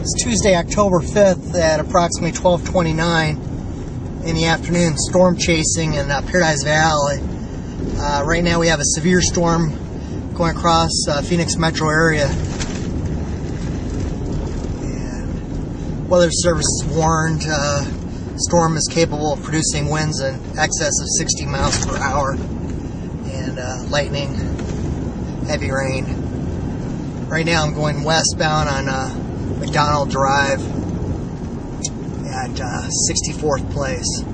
It's Tuesday, October 5th at approximately 12:29 in the afternoon. Storm chasing in Paradise Valley. Right now we have a severe storm going across Phoenix metro area. And Weather Service is warned storm is capable of producing winds in excess of 60 miles per hour and lightning, heavy rain. Right now I'm going westbound on McDonald Drive at 64th Place.